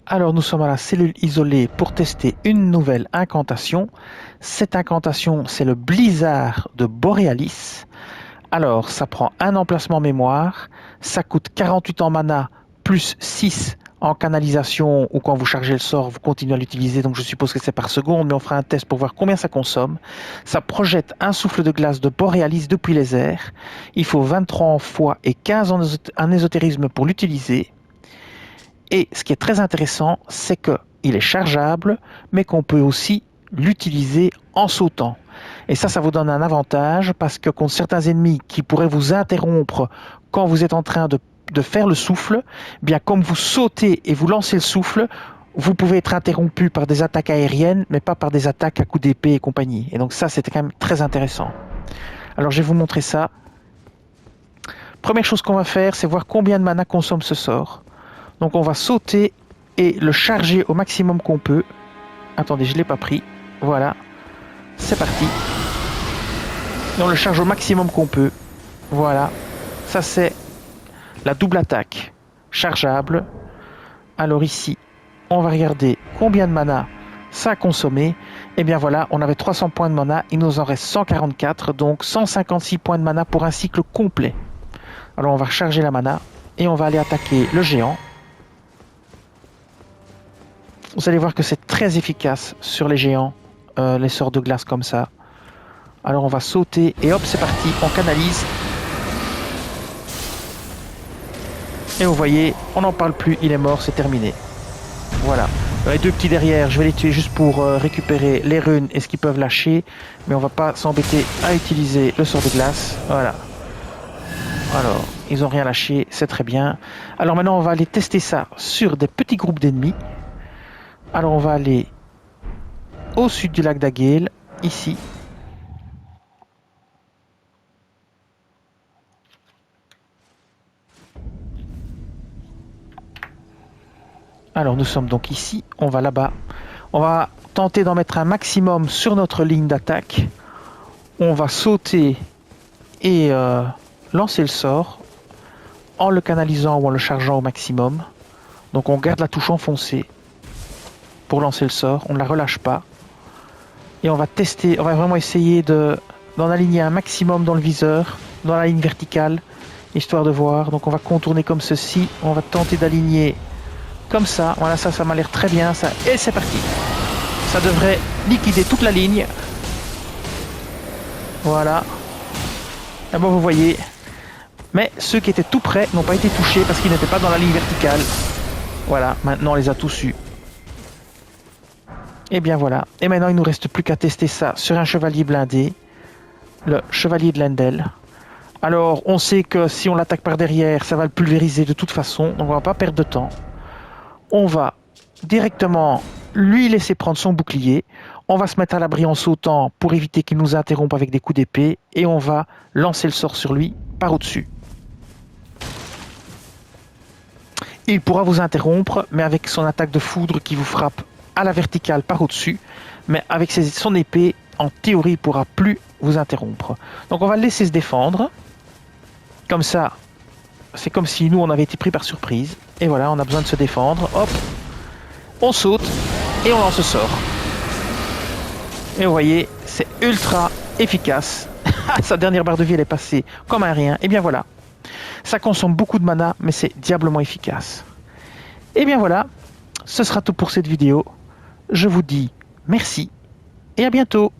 Alors nous sommes à la cellule isolée pour tester une nouvelle incantation. Cette incantation, c'est le blizzard de Borealis. Alors ça prend un emplacement mémoire, ça coûte 48 en mana plus 6 en canalisation, ou quand vous chargez le sort, vous continuez à l'utiliser, donc je suppose que c'est par seconde, mais on fera un test pour voir combien ça consomme. Ça projette un souffle de glace de Borealis depuis les airs. Il faut 23 en foi et 15 en ésotérisme pour l'utiliser. Et ce qui est très intéressant, c'est qu'il est chargeable, mais qu'on peut aussi l'utiliser en sautant. Et ça vous donne un avantage, parce que contre certains ennemis qui pourraient vous interrompre quand vous êtes en train de faire le souffle, bien comme vous sautez et vous lancez le souffle, vous pouvez être interrompu par des attaques aériennes, mais pas par des attaques à coups d'épée et compagnie. Et donc ça, c'était quand même très intéressant. Alors je vais vous montrer ça. Première chose qu'on va faire, c'est voir combien de mana consomme ce sort. Donc on va sauter et le charger au maximum qu'on peut. Attendez, je ne l'ai pas pris. Voilà. C'est parti. Et on le charge au maximum qu'on peut. Voilà. Ça c'est la double attaque chargeable. Alors ici, on va regarder combien de mana ça a consommé. Et bien voilà, on avait 300 points de mana. Il nous en reste 144. Donc 156 points de mana pour un cycle complet. Alors on va recharger la mana. Et on va aller attaquer le géant. Vous allez voir que c'est très efficace sur les géants, les sorts de glace comme ça. Alors on va sauter et hop, c'est parti, on canalise. Et vous voyez, on n'en parle plus, il est mort, c'est terminé. Voilà. Les deux petits derrière, je vais les tuer juste pour récupérer les runes et ce qu'ils peuvent lâcher. Mais on va pas s'embêter à utiliser le sort de glace. Voilà. Alors, ils n'ont rien lâché, c'est très bien. Alors maintenant, on va aller tester ça sur des petits groupes d'ennemis. Alors on va aller au sud du lac d'Aghel, ici. Alors nous sommes donc ici, on va là-bas. On va tenter d'en mettre un maximum sur notre ligne d'attaque. On va sauter et lancer le sort en le canalisant ou en le chargeant au maximum. Donc on garde la touche enfoncée pour lancer le sort, on ne la relâche pas. Et on va tester, on va vraiment essayer d'en aligner un maximum dans le viseur, dans la ligne verticale, histoire de voir. Donc on va contourner comme ceci, on va tenter d'aligner comme ça. Voilà, ça m'a l'air très bien, ça. Et c'est parti. Ça devrait liquider toute la ligne. Voilà. Et bon, vous voyez. Mais ceux qui étaient tout près n'ont pas été touchés parce qu'ils n'étaient pas dans la ligne verticale. Voilà, maintenant on les a tous eus. Et bien voilà. Et maintenant il ne nous reste plus qu'à tester ça sur un chevalier blindé. Le chevalier de Lendel. Alors on sait que si on l'attaque par derrière, ça va le pulvériser de toute façon. Donc on va pas perdre de temps. On va directement lui laisser prendre son bouclier. On va se mettre à l'abri en sautant pour éviter qu'il nous interrompe avec des coups d'épée. Et on va lancer le sort sur lui par au-dessus. Il pourra vous interrompre, mais avec son attaque de foudre qui vous frappe à la verticale par au-dessus. Mais avec son épée, en théorie, il ne pourra plus vous interrompre. Donc on va le laisser se défendre. Comme ça, c'est comme si nous, on avait été pris par surprise. Et voilà, on a besoin de se défendre. Hop, on saute et on lance le sort. Et vous voyez, c'est ultra efficace. Sa dernière barre de vie, elle est passée comme un rien. Et bien voilà. Ça consomme beaucoup de mana, mais c'est diablement efficace. Et bien voilà, ce sera tout pour cette vidéo. Je vous dis merci et à bientôt.